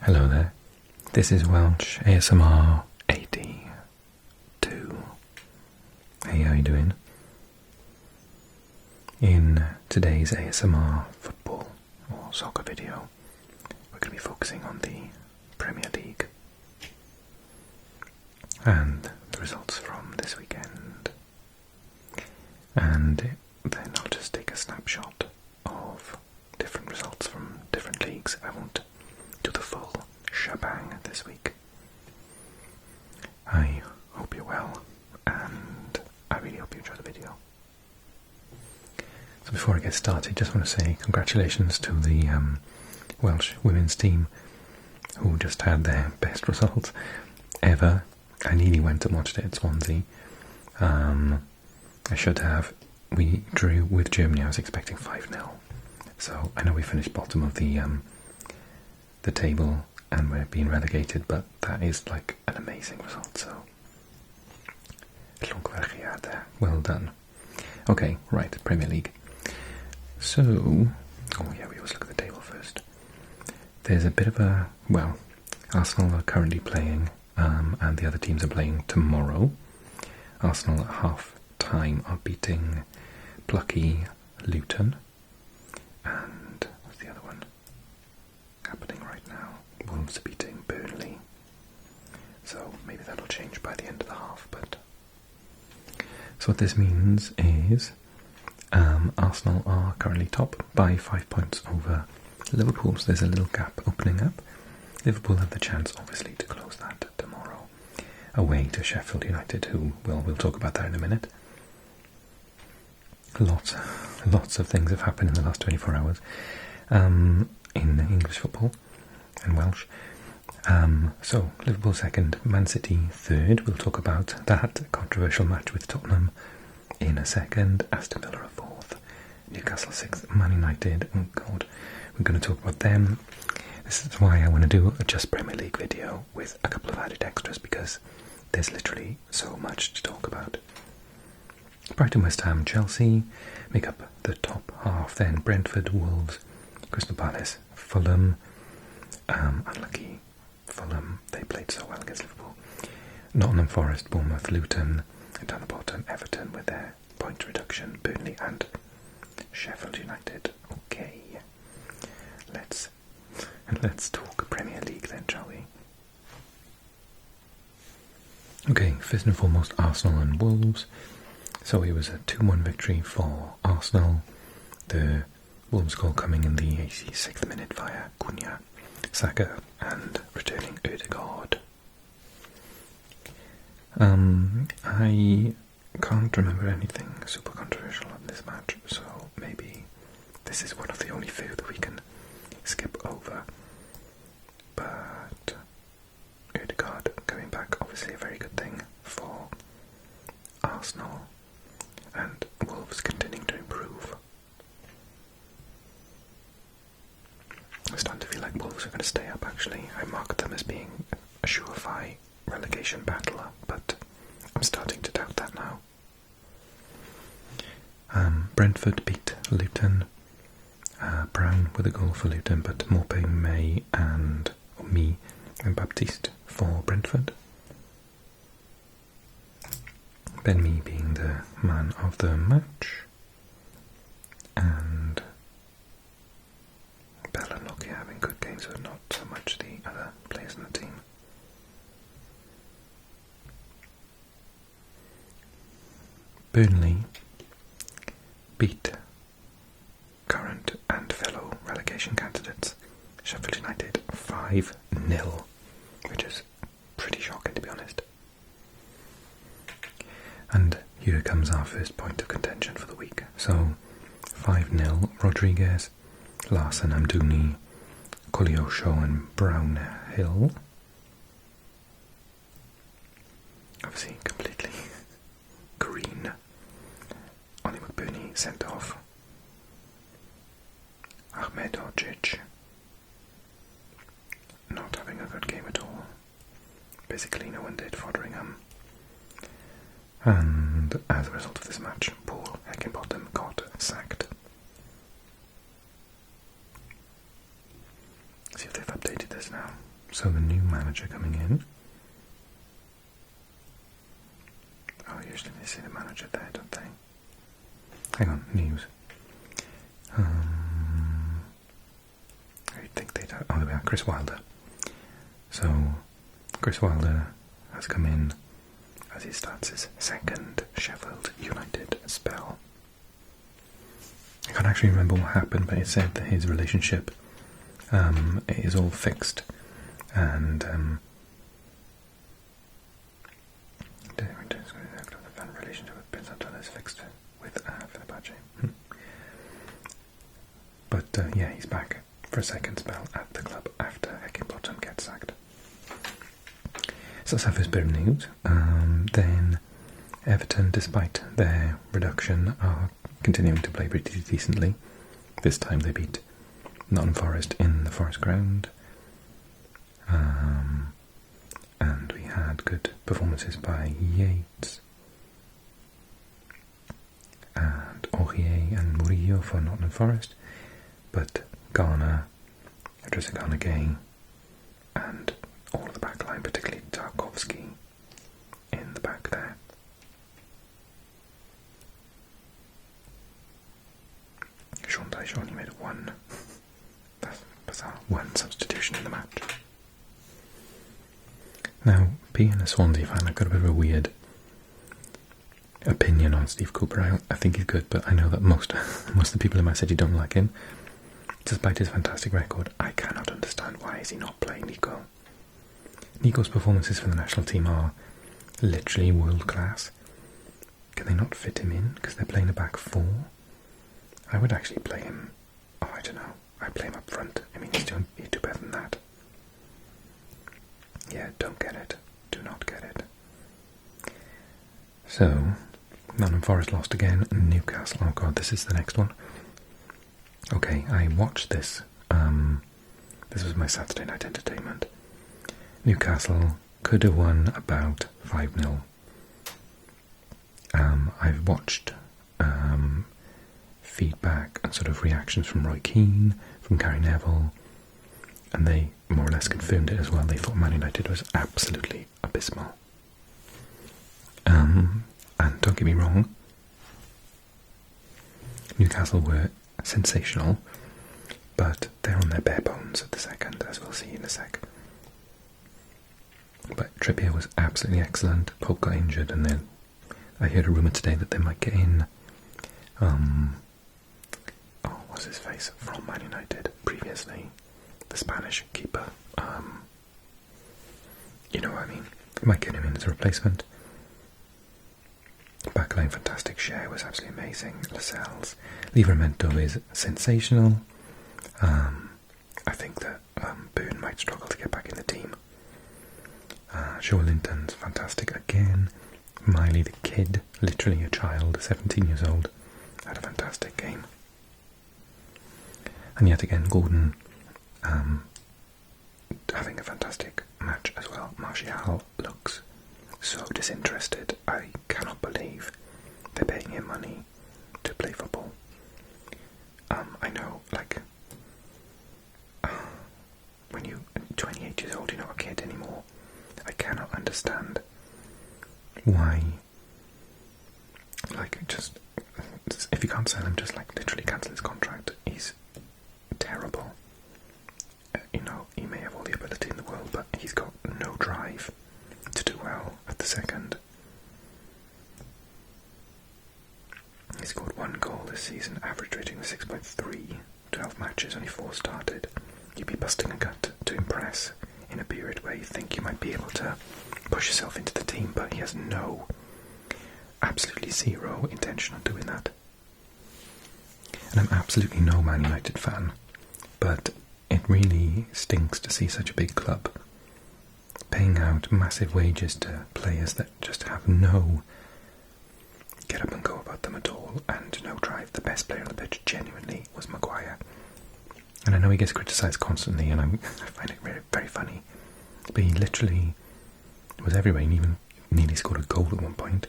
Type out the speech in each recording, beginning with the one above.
Hello there, this is Welsh ASMR 82. Hey, how you doing? In today's ASMR football or soccer video, we're going to be focusing on the Premier League and the results from this weekend. And then I'll just take a snapshot of different results from different leagues. I won't do the full shebang this week. I hope you're well, and I really hope you enjoy the video. So before I get started, just want to say congratulations to the Welsh women's team who just had their best results ever. I nearly went and watched it at Swansea. I should have. We drew with Germany. I was expecting 5-0. So I know we finished bottom of the table and we're being relegated, but that is like an amazing result. So well done. Okay, right, Premier League. So, oh yeah, we always look at the table first. There's a bit of a, well, Arsenal are currently playing, and the other teams are playing tomorrow. Arsenal at half-time are beating plucky Luton, and what's the other one happening right now? Wolves are beating Burnley, so maybe that'll change by the end of the half. But so what this means is Arsenal are currently top by 5 points over Liverpool, so there's a little gap opening up. Liverpool have the chance, obviously, to close that tomorrow away to Sheffield United, who, well, we'll talk about that in a minute. Lots of things have happened in the last 24 hours in English football and Welsh. So, Liverpool second, Man City third. We'll talk about that controversial match with Tottenham in a second. Aston Villa are fourth. Newcastle sixth. Man United, oh god, we're going to talk about them. This is why I want to do a Just Premier League video with a couple of added extras, because there's literally so much to talk about. Brighton, West Ham, Chelsea make up the top half. Then Brentford, Wolves, Crystal Palace, Fulham. Unlucky Fulham, they played so well against Liverpool. Nottingham Forest, Bournemouth, Luton, and down the bottom Everton with their point reduction, Burnley and Sheffield United. Okay, let's talk Premier League then, shall we? Okay, first and foremost, Arsenal and Wolves. So it was a 2-1 victory for Arsenal. The Wolves goal coming in the 86th minute via Cunha, Saka and returning Ødegaard. I can't remember anything super controversial on this match, so maybe this is one of the only few that we can skip over. But Ødegaard coming back, obviously a very good thing for Arsenal, and Wolves continuing to improve. I'm starting to feel like Wolves are going to stay up, actually. I marked them as being a surefire relegation battler, but I'm starting to doubt that now. Brentford beat Luton. Brown with a goal for Luton, but Maupay, May and Baptiste for Brentford. Ben Mee being the man of the match, and Bell and Lockie having good games, but not so much the other players in the team. Burnley beat current and fellow relegation candidates Sheffield United 5-0, which is pretty shocking, to be honest. And here comes our first point of contention for the week. So 5-0, Rodriguez, Larson, Amdouni, Koleosho and Brownhill. Obviously completely green. Oli McBurney sent off. Ahmed Hodzic not having a good game at all. Basically no one did, Foderingham. And as a result of this match, Paul Heckingbottom got sacked. See if they've updated this now. So the new manager coming in. Oh, usually they say the manager there, don't they? Hang on, news. I think they'd have, oh, there we are, Chris Wilder. So, Chris Wilder has come in as he starts his second Sheffield United spell. I can't actually remember what happened, but it said that his relationship is all fixed, and the relationship with Prince Anton is fixed with Fenerbahce. But yeah, he's back for a second spell at the club after Heckingbottom gets sacked. So let's have this bit of news. Then Everton, despite their reduction, are continuing to play pretty decently. This time they beat Nottingham Forest in the Forest ground. And we had good performances by Yates and Aurier and Murillo for Nottingham Forest, but Garner, Idrissa Gana Gueye, and all of the back line, particularly Tarkovsky in the back there. Sean Dyche only made one, that's bizarre, one substitution in the match. Now, being a Swansea fan, I've got a bit of a weird opinion on Steve Cooper. I think he's good, but I know that most of the people in my city don't like him. Despite his fantastic record, I cannot understand why is he not playing Nico. Nico's performances for the national team are literally world class. Can they not fit him in because they're playing a back four? I would actually play him. Oh, I don't know. I'd play him up front. I mean, he'd do better than that. Yeah, don't get it. Do not get it. So, Nottingham Forest lost again. Newcastle. Oh god, this is the next one. Okay, I watched this. This was my Saturday night entertainment. Newcastle could have won about 5-0. I've watched feedback and sort of reactions from Roy Keane, from Gary Neville, and they more or less confirmed it as well. They thought Man United was absolutely abysmal. And don't get me wrong, Newcastle were sensational, but they're on their bare bones at the second, as we'll see in a sec. But Trippier was absolutely excellent. Pope got injured, and then I heard a rumour today that they might get in what's his face from Man United previously, the Spanish keeper. You know what I mean? They might get him in as a replacement. Backline fantastic. Share was absolutely amazing. Lascelles, Livramento is sensational. I think that Boone might struggle to get back in the team. Shaw Linton's fantastic again. Miley the kid, literally a child, 17 years old, had a fantastic game. And yet again, Gordon having a fantastic match as well. Martial looks so disinterested. I cannot believe they're paying him money to play football. I know, like, when you're 28 years old, you're not a kid anymore. I cannot understand why, like, just, if you can't sell him, just, like, literally cancel his contract. He's terrible. You know, he may have all the ability in the world, but he's got no drive to do well at the second. He scored 1 goal this season, average rating of 6.3, 12 matches, only 4 started. You'd be busting a gut to impress in a period where you think you might be able to push yourself into the team, but he has absolutely zero intention on doing that. And I'm absolutely no Man United fan, but it really stinks to see such a big club paying out massive wages to players that just have no get up and go about them at all, and no drive. The best player on the pitch genuinely was Maguire. And I know he gets criticised constantly, and I find it very, very funny, but he literally was everywhere. He even nearly scored a goal at one point.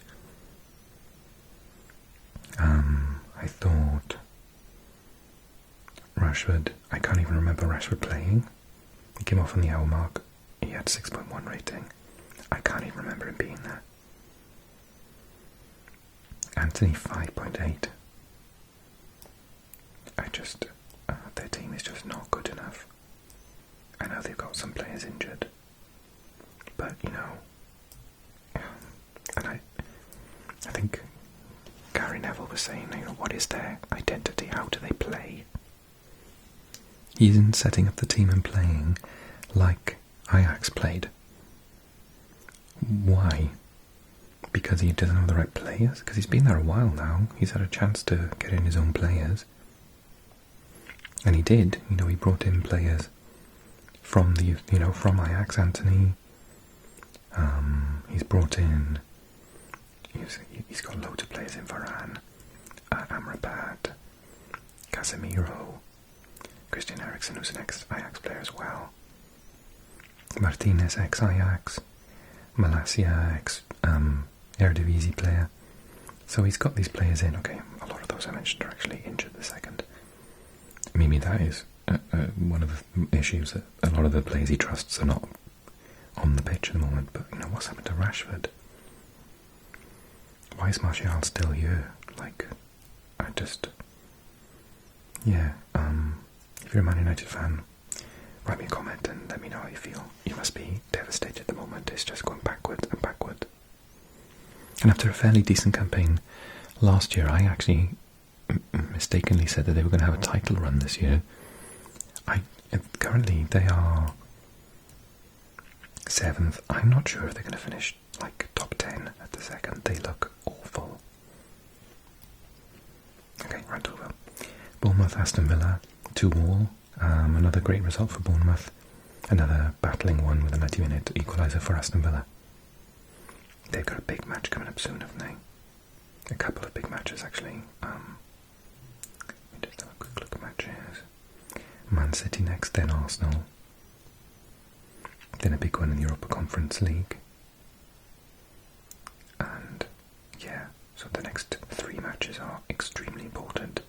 I thought Rashford, I can't even remember Rashford playing. He came off on the hour mark. had 6.1 rating. I can't even remember him being there. Anthony 5.8. Their team is just not good enough. I know they've got some players injured, but and I think Gary Neville was saying, what is their identity? How do they play? He isn't setting up the team and playing like Ajax played. Why? Because he doesn't have the right players? Because he's been there a while now. He's had a chance to get in his own players. And he did. He brought in players from from Ajax. Anthony. He's brought in. He's got loads of players in Varane, Amrabat, Casemiro, Christian Eriksen, who's an ex-Ajax player as well. Martinez, ex-Ajax. Malacia, ex-Eredivisie player. So he's got these players in. Okay, a lot of those I mentioned are actually injured this second. Maybe that is one of the issues, that a lot of the players he trusts are not on the pitch at the moment. But what's happened to Rashford? Why is Martial still here? If you're a Man United fan, write me a comment and let me know how you feel. You must be devastated at the moment. It's just going backward and backward. And after a fairly decent campaign last year, I actually mistakenly said that they were going to have a title run this year. Currently they are 7th. I'm not sure if they're going to finish top 10 at the second. They look awful. Okay, right over. Bournemouth, Aston Villa, 2-2. Another great result for Bournemouth. Another battling one with a 90-minute equaliser for Aston Villa. They've got a big match coming up soon, haven't they? A couple of big matches, actually. Let me just have a quick look at matches. Man City next, then Arsenal. Then a big one in the Europa Conference League. And, so the next 3 matches are extremely important,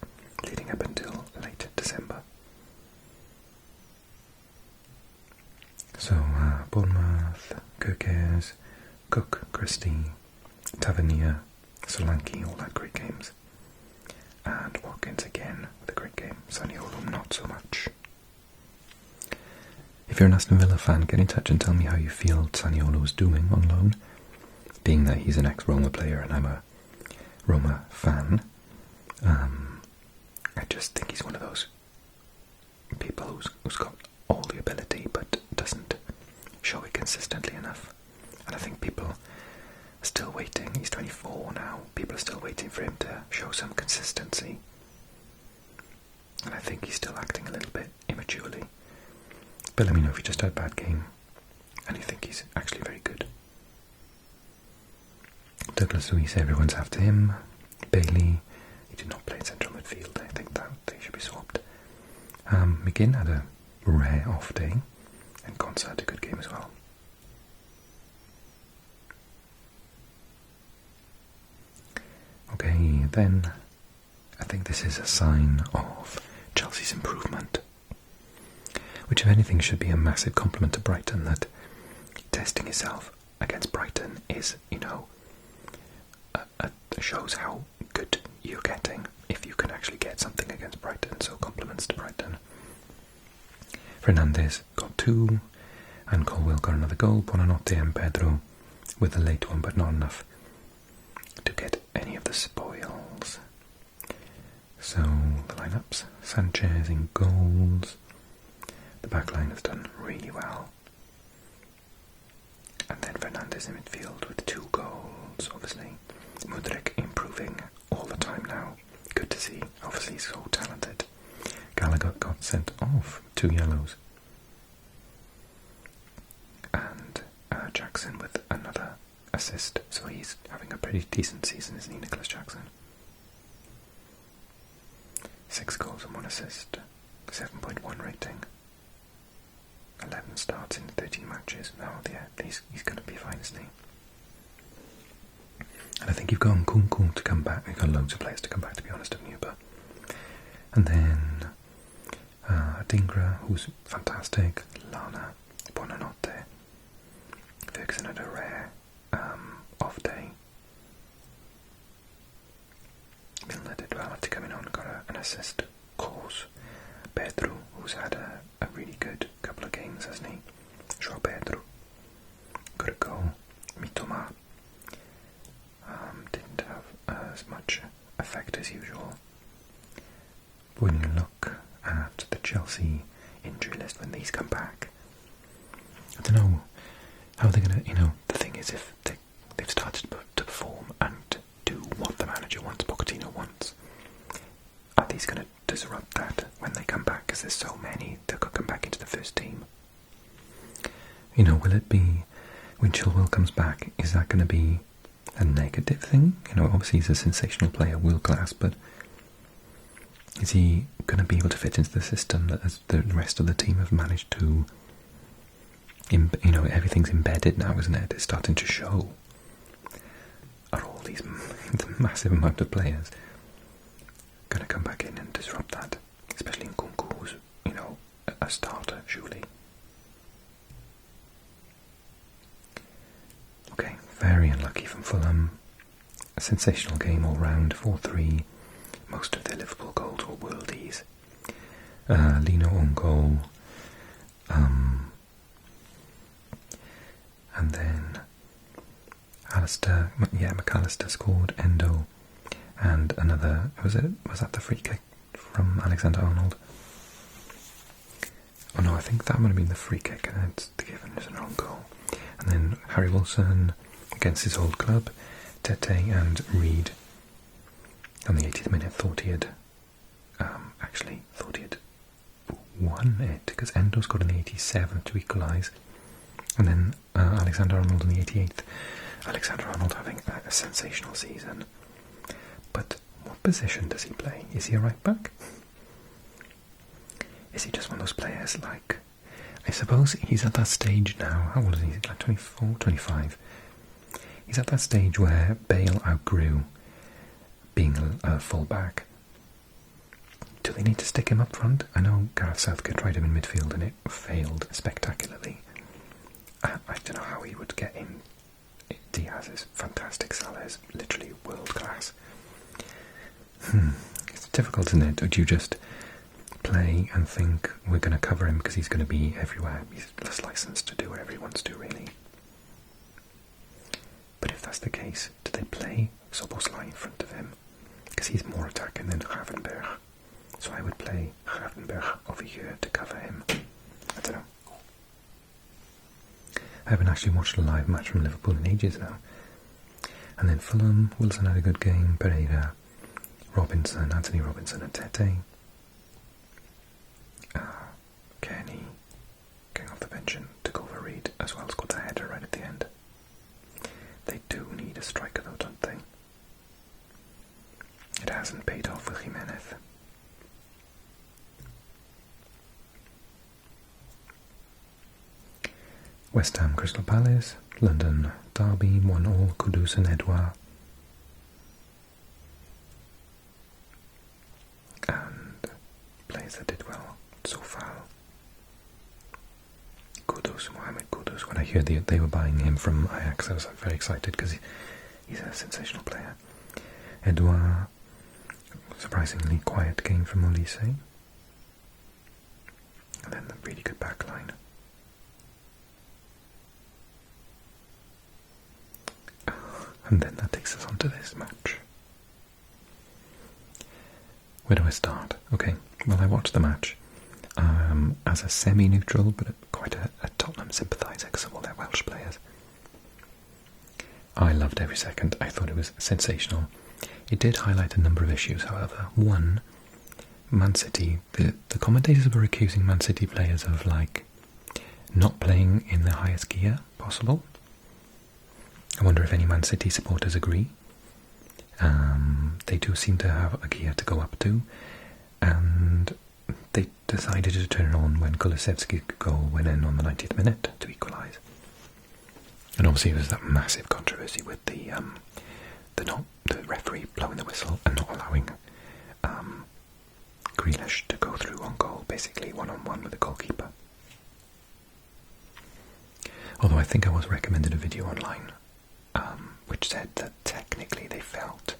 leading up until late December. So, Bournemouth, Kirkes, Cook, Christie, Tavernier, Solanke, all had great games. And Watkins again with a great game. Zaniolo not so much. If you're an Aston Villa fan, get in touch and tell me how you feel Zaniolo's doing on loan. Being that he's an ex-Roma player and I'm a Roma fan, I just think he's one of those people who's got all the ability but doesn't show it consistently enough. And I think people are still waiting. He's 24 now. People are still waiting for him to show some consistency. And I think he's still acting a little bit immaturely. But let me know if you just had a bad game and you think he's actually very good. Douglas Luiz, everyone's after him. Bailey, he did not play in central midfield. I think that they should be swapped. McGinn had a rare off day, and Konsa had a good game as well. Okay, then I think this is a sign of Chelsea's improvement, which if anything should be a massive compliment to Brighton, that testing yourself against Brighton is, shows how good you're getting if you can actually get something against Brighton, so compliments to Brighton. Fernandes got 2, and Colwell got another goal. Buonanotte and Pedro with a late one, but not enough to get any of the spoils. So the lineups: Sanchez in goals. The back line has done really well. And then Fernandes in midfield with 2 goals, obviously. Mudryk improving all the time now. Good to see. Obviously he's so talented. Gallagher got sent off, 2 yellows. And Jackson with another assist. So he's having a pretty decent season, isn't he, Nicholas Jackson? 6 goals and 1 assist. 7.1 rating. 11 starts in 13 matches. He's going to be fine, isn't he? And I think you've got Nkunku to come back. You've got loads of players to come back, to be honest, haven't you? And then Dingra, who's fantastic. Lana, Buonanotte. assist goals. Pedro, who's had a really good couple of games, hasn't he? João Pedro. Got a goal. Mitoma didn't have as much effect as usual. When you look at the Chelsea injury list when these come back, I don't know how they're going to, the thing is, if they've started to perform and do what the manager wants, Pochettino wants, are these going to disrupt that when they come back? Because there's so many that could come back into the first team. Will it be, when Chilwell comes back, is that going to be a negative thing? Obviously he's a sensational player, world class, but is he going to be able to fit into the system that as the rest of the team have managed to, everything's embedded now, isn't it? It's starting to show. Are all these massive amount of players going to come back in and disrupt that? Especially in Kunku, who's, a starter, surely. Okay, very unlucky from Fulham. A sensational game all round, 4-3. Most of their Liverpool goals were worldies. Lino on goal. And then McAllister scored, Endo, and another, was that the free kick from Alexander-Arnold? Oh no, I think that might have been the free kick, and it's given as an own goal. And then Harry Wilson against his old club, Tete and Reed on the 80th minute thought he had won it, because Endo scored in the 87th to equalise, and then Alexander-Arnold in the 88th. Alexander-Arnold having a sensational season, but what position does he play? Is he a right back? Is he just one of those players like, I suppose he's at that stage now, how old is he? Like 24, 25. He's at that stage where Bale outgrew being a full-back. Do they need to stick him up front? I know Gareth Southgate tried him in midfield and it failed spectacularly. I don't know how he would get in. Diaz is fantastic, Salah is literally world class. It's difficult, isn't it? Or do you just play and think we're going to cover him because he's going to be everywhere? He's less licensed to do whatever he wants to, really. But if that's the case, do they play Szoboszlai in front of him? Because he's more attacking than Gravenberch. So I would play Gravenberch over here to cover him. I don't know. I haven't actually watched a live match from Liverpool in ages now. And then Fulham, Wilson had a good game, Pereira, Robinson, Anthony Robinson and Tete. Kenny, going off the bench and took over Reed as well, scored the header right at the end. They do need a striker though, don't they? It hasn't paid off with Jimenez. West Ham Crystal Palace, London Derby, 1-1, Kudus and Edouard. And players that did well so far. Mohamed Kudus, when I heard they were buying him from Ajax, I was very excited because he's a sensational player. Edouard, surprisingly quiet game from Olise. And then the really good back line. And then that takes us on to this match. Where do I start? Okay, well, I watched the match as a semi-neutral, but quite a Tottenham sympathiser because of all their Welsh players. I loved every second. I thought it was sensational. It did highlight a number of issues, however. One, Man City, the commentators were accusing Man City players of, not playing in the highest gear possible. I wonder if any Man City supporters agree. They do seem to have a gear to go up to, and they decided to turn it on when Kulusevski's goal went in on the 90th minute to equalise. And obviously there was that massive controversy with the referee blowing the whistle and not allowing Grealish to go through on goal, basically one-on-one with the goalkeeper. Although I think I was recommended a video online which said that technically they felt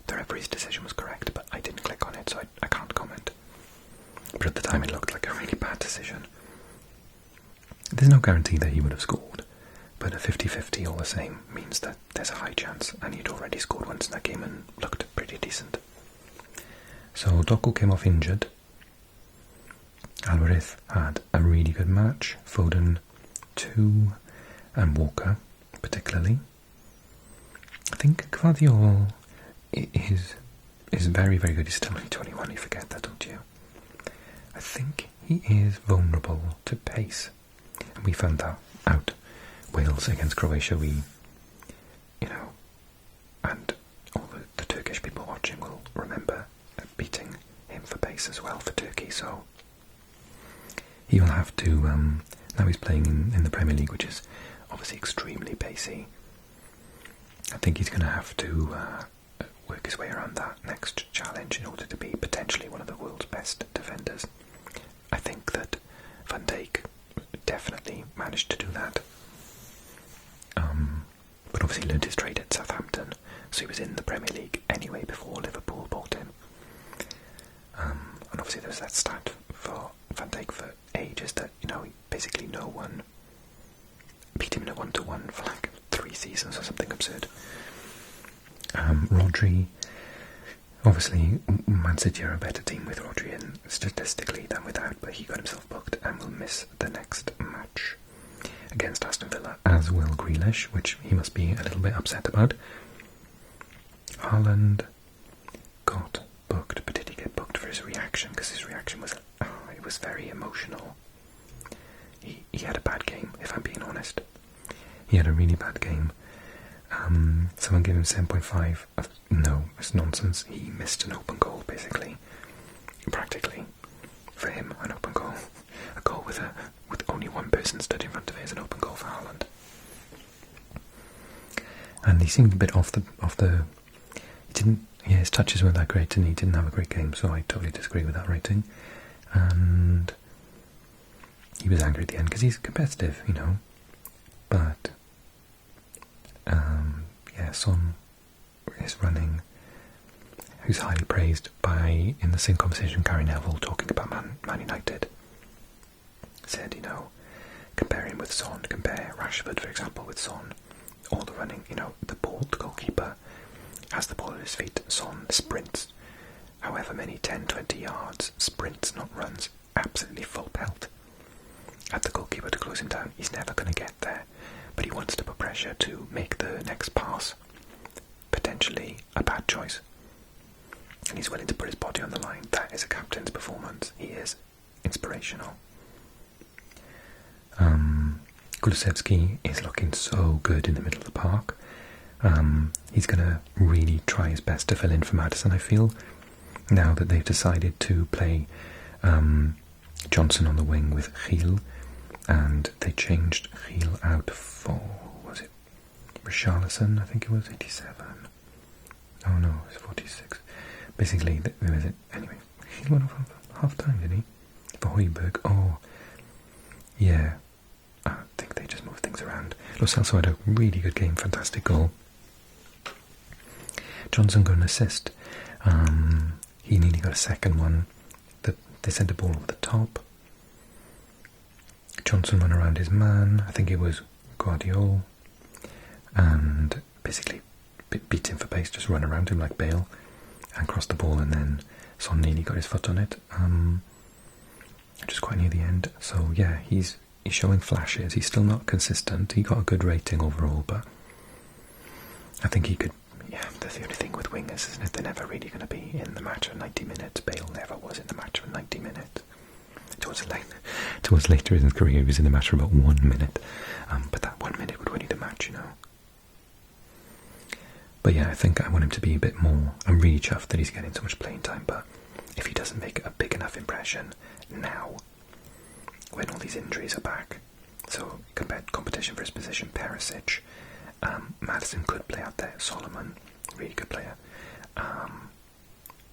the referee's decision was correct, but I didn't click on it, so I can't comment. But at the time it looked like a really bad decision. There's no guarantee that he would have scored, but a 50-50 all the same means that there's a high chance, and he'd already scored once in that game and looked pretty decent. So Doku came off injured. Alvarez had a really good match. Foden 2, and Walker particularly. I think Guardiola is very, very good. He's still only 21, you forget that, don't you? I think he is vulnerable to pace. And we found that out. Wales against Croatia, and all the Turkish people watching will remember beating him for pace as well for Turkey, so he will have to, now he's playing in the Premier League, which is obviously extremely pacey. I think he's going to have to work his way around that next challenge in order to be potentially one of the world's best defenders. I think that Van Dijk definitely managed to do that. But obviously learned his trade at Southampton, so he was in the Premier League anyway before Liverpool bought him. And obviously there's that stat for Van Dijk for ages that, basically no one beat him in a 1-to-1 for like 3 seasons or something absurd. Rodri, obviously Man City are a better team with Rodri in statistically than without, but he got himself booked and will miss the next match against Aston Villa, as will Grealish, which he must be a little bit upset about. Haaland got booked, but did he get booked for his reaction? Because his reaction was, it was very emotional. He had a bad game, if I'm being honest. He had a really bad game. Someone gave him 7.5. No, it's nonsense. He missed an open goal, basically. Practically. For him, an open goal. A goal with only one person stood in front of it is an open goal for Haaland. And he seemed a bit off the. He didn't. Yeah, his touches weren't that great, and he didn't have a great game. So I totally disagree with that rating. And he was angry at the end because he's competitive, But Son is running, who's highly praised by, in the same conversation, Gary Neville talking about Man United, said, compare him with Son, compare Rashford, for example, with Son, all the running, the goalkeeper has the ball at his feet, Son sprints, however many, 10-20 yards, sprints, not runs, absolutely full pelt at the goalkeeper to close him down. He's never going to get there, but he wants to put pressure to make the next pass potentially a bad choice, and he's willing to put his body on the line. That is a captain's performance. He is inspirational. Kulusevski is looking so good in the middle of the park. He's going to really try his best to fill in for Maddison, I feel, now that they've decided to play Johnson on the wing with Gil, and they changed Gil out for, was it Richarlison? I think it was 87. Oh no, it was 46. Basically, anyway, Gil went off half time, did he? For Højbjerg. Oh, yeah. I think they just moved things around. Lo Celso had a really good game, fantastic goal. Johnson got an assist. He nearly got a second one. They sent a ball over the top. Johnson ran around his man, I think it was Guardiola, and basically beat him for pace, just run around him like Bale, and crossed the ball, and then Son nearly got his foot on it, just quite near the end. So yeah, he's showing flashes. He's still not consistent. He got a good rating overall, but I think he could. Yeah, that's the only thing with wingers, isn't it? They're never really going to be in the match for 90 minutes. Bale never was in the match for 90 minutes. Towards later in his career, he was in the match for about 1 minute. But that 1 minute would win you the match, But yeah, I think I want him to be a bit more. I'm really chuffed that he's getting so much playing time, but if he doesn't make a big enough impression now, when all these injuries are back, so competition for his position, Perisic, Maddison could play out there, Solomon, really good player,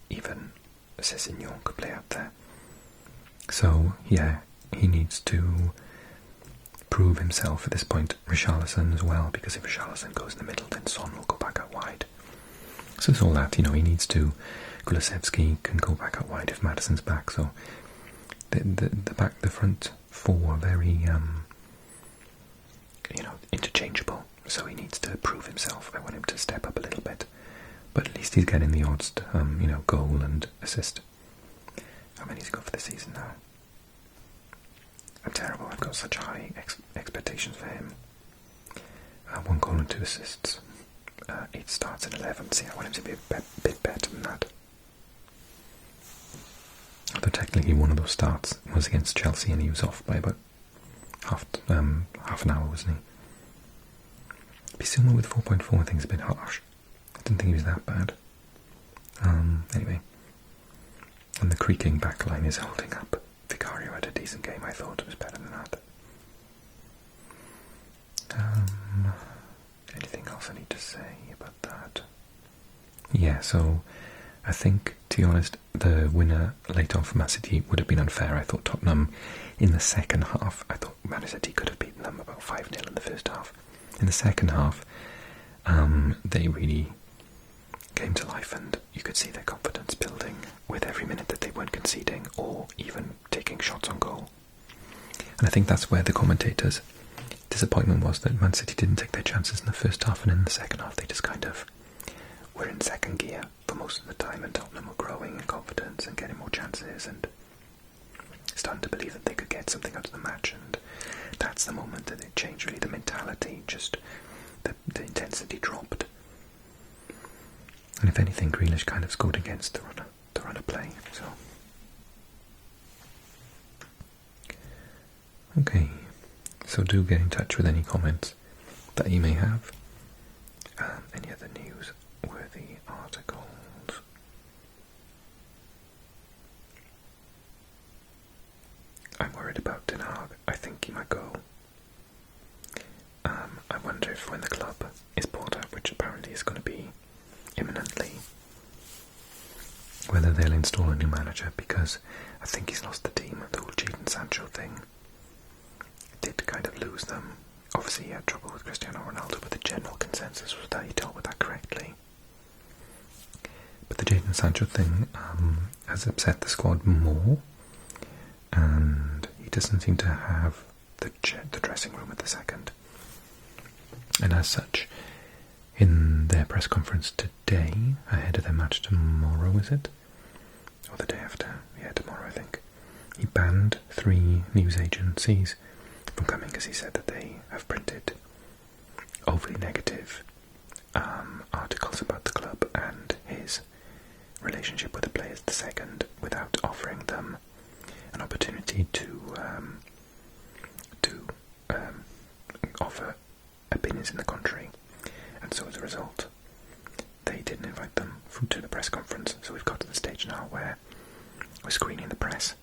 even Sessegnon could play out there. So yeah, he needs to prove himself at this point. Richarlison as well, because if Richarlison goes in the middle, then Son will go back out wide. So it's all that, he needs to. Kulusevski can go back out wide if Maddison's back, so the front four are very, interchangeable, so he needs to prove himself. I want him to step up a little bit, but at least he's getting the odds, goal and assist. How many's he got for the season now? I'm terrible, I've got such high expectations for him. 1 goal and 2 assists. 8 starts and 11. See, I want him to be a bit better than that. Although technically one of those starts was against Chelsea and he was off by about half an hour, wasn't he? Bissouma with 4.4 I think is a bit harsh. I didn't think he was that bad. Anyway. And the creaking back line is holding up. Vicario had a decent game, I thought it was better than that. Anything else I need to say about that? Yeah, so I think, to be honest, the winner late on for Man City would have been unfair. I thought Tottenham, in the second half, I thought Man City could have beaten them about 5-0 in the first half. In the second half, they really came to life and you could see their confidence building with every minute that they weren't conceding or even taking shots on goal. And I think that's where the commentators' disappointment was, that Man City didn't take their chances in the first half, and in the second half they just kind of were in second gear for most of the time, and Tottenham were growing in confidence and getting more chances and starting to believe that they could get something out of the match. And that's the moment that it changed, really. The mentality, just the intensity dropped. And if anything, Grealish kind of scored against the run of play. So, okay, so do get in touch with any comments that you may have. Any other news-worthy articles? I'm worried about Den Haag. I think he might go. I wonder if when the club is bought out, which apparently is going to be imminently, whether they'll install a new manager, because I think he's lost the team. The whole Jadon Sancho thing did kind of lose them. Obviously he had trouble with Cristiano Ronaldo, but the general consensus was that he dealt with that correctly. But the Jadon Sancho thing has upset the squad more, and he doesn't seem to have the dressing room at the second. And as such, in their press conference today, ahead of their match tomorrow, is it? Or the day after? Yeah, tomorrow I think. He banned 3 news agencies from coming because he said that they have printed overly negative articles about the club and his relationship with the players at the second, without offering them an opportunity to offer opinions in the contrary. And so as a result, they didn't invite them to the press conference. So we've got to the stage now where we're screening the press.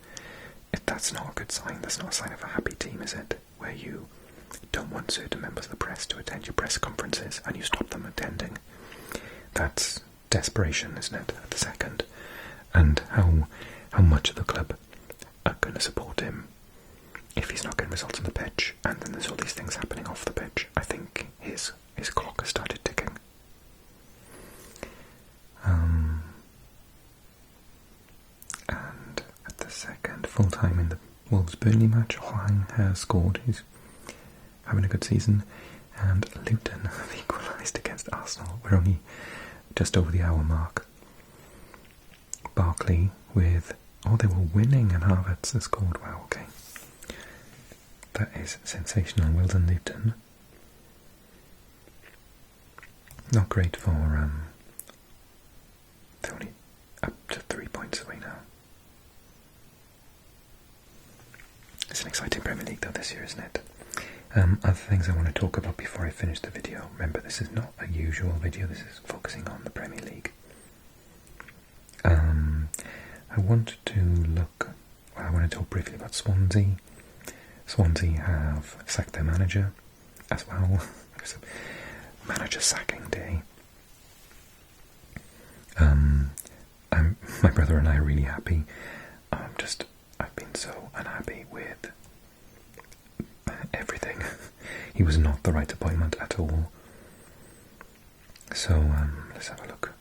If that's not a good sign, that's not a sign of a happy team, is it? Where you don't want certain members of the press to attend your press conferences and you stop them attending. That's desperation, isn't it, at the second? And how much of the club are going to support him if he's not getting results on the pitch, and then there's all these things happening off the pitch. I think his clock has started ticking. And at the second, full time in the Wolves-Burnley match, Hwang has scored. He's having a good season. And Luton have equalised against Arsenal. We're only just over the hour mark. Barkley with... Oh, they were winning and Havertz has scored. Wow, okay. That is sensational. Well done, Luton. Not great for... they're only up to 3 points away now. It's an exciting Premier League though this year, isn't it? Other things I want to talk about before I finish the video. Remember, this is not a usual video, this is focusing on the Premier League. I want to talk briefly about Swansea. Swansea have sacked their manager as well. It's a manager sacking day. My brother and I are really happy. I've been so unhappy with everything. He was not the right appointment at all. So let's have a look.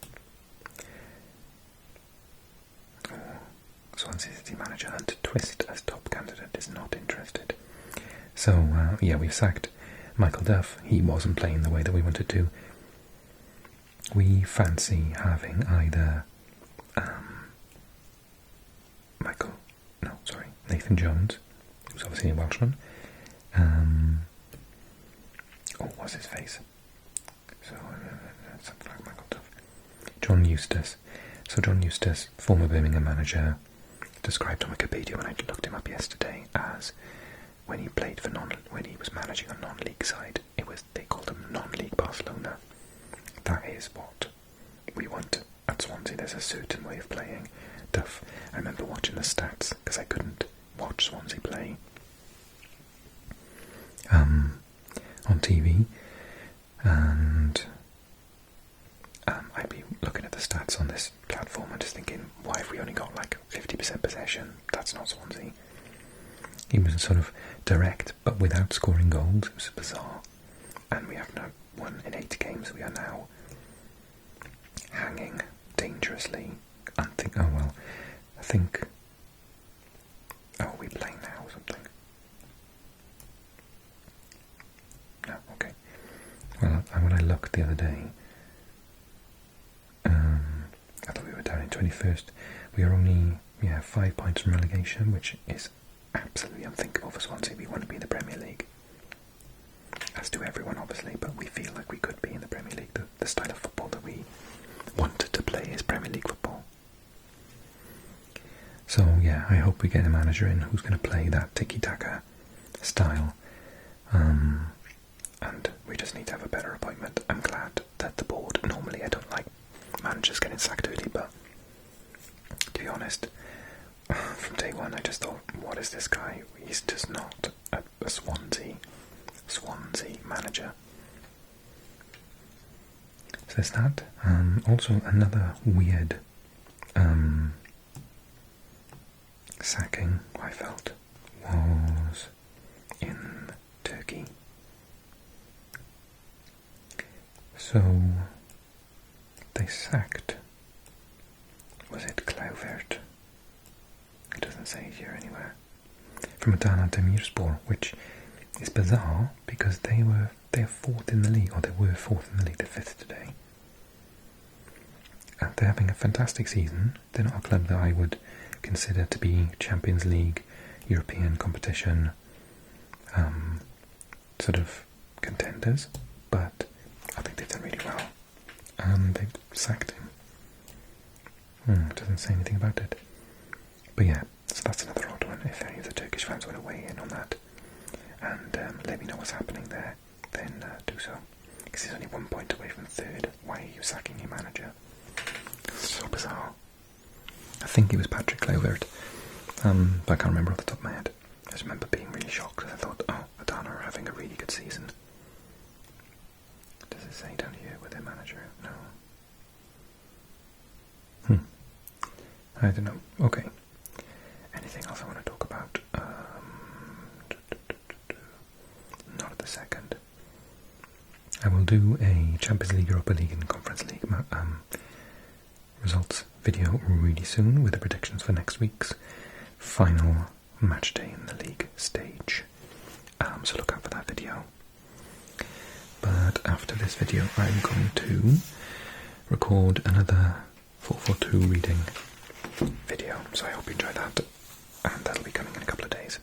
Swansea City manager Hunter Twist as top candidate is not interested. So, yeah, we've sacked Michael Duff. He wasn't playing the way that we wanted to. We fancy having either Nathan Jones, who's obviously a Welshman. What's his face? So, something like Michael Duff. John Eustace. So John Eustace, former Birmingham manager, described on Wikipedia when I looked him up yesterday as when he played for when he was managing a non-league side, they called him non-league Barcelona. That is what we want at Swansea. There's a certain way of playing. Duff. I remember watching the stats because I couldn't watch Swansea play on TV, and I'd be looking at the stats on this platform and just thinking, why have we only got like 50% possession? That's not Swansea. He was sort of direct, but without scoring goals. It was bizarre. And we have now won in 8 games. We are now hanging dangerously. I think. Oh, are we playing now or something? No, okay. Well, when I looked the other day, I thought we were down in 21st. We are only 5 points from relegation, which is absolutely unthinkable for Swansea. We want to be in the Premier League, as do everyone obviously, but we feel like we could be in the Premier League. The style of football that we want to play is Premier League football. So yeah, I hope we get a manager in who's going to play that tiki-taka style, and we just need to have a better appointment. I'm glad that the board, normally I don't like managers getting sacked early, but to be honest, from day one I just thought, what is this guy? He's just not a Swansea manager. So there's that. Also another weird sacking, I felt, was in Turkey. So they sacked, was it Kluivert? It doesn't say it here anywhere. From Adana Demirspor, which is bizarre because they're 4th in the league, or they were 4th in the league, they're 5th today. And they're having a fantastic season. They're not a club that I would consider to be Champions League, European competition sort of contenders, but I think they've done really well. They've sacked him. It doesn't say anything about it. But yeah, so that's another odd one. If any of the Turkish fans want to weigh in on that and let me know what's happening there, then do so. Because he's only 1 point away from 3rd. Why are you sacking your manager? So bizarre. I think it was Patrick Kluivert, but I can't remember off the top of my head. I just remember being really shocked because I thought, oh, Adana are having a really good season. Does it say down here with their manager? No. I don't know. Okay. Anything else I want to talk about? Not at the second. I will do a Champions League, Europa League and Conference League results video really soon with the predictions for next week's final match day in the league stage. So look out for that video. But after this video I'm going to record another 442 reading video, so I hope you enjoy that, and that'll be coming in a couple of days.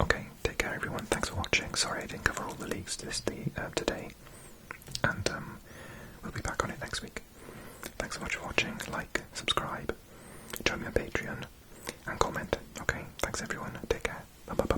Okay, take care everyone, thanks for watching. Sorry I didn't cover all the leagues today, and we'll be back on it next week. Thanks so much for watching. Like, subscribe, join me on Patreon, and comment. Okay, thanks everyone, take care, bye bye.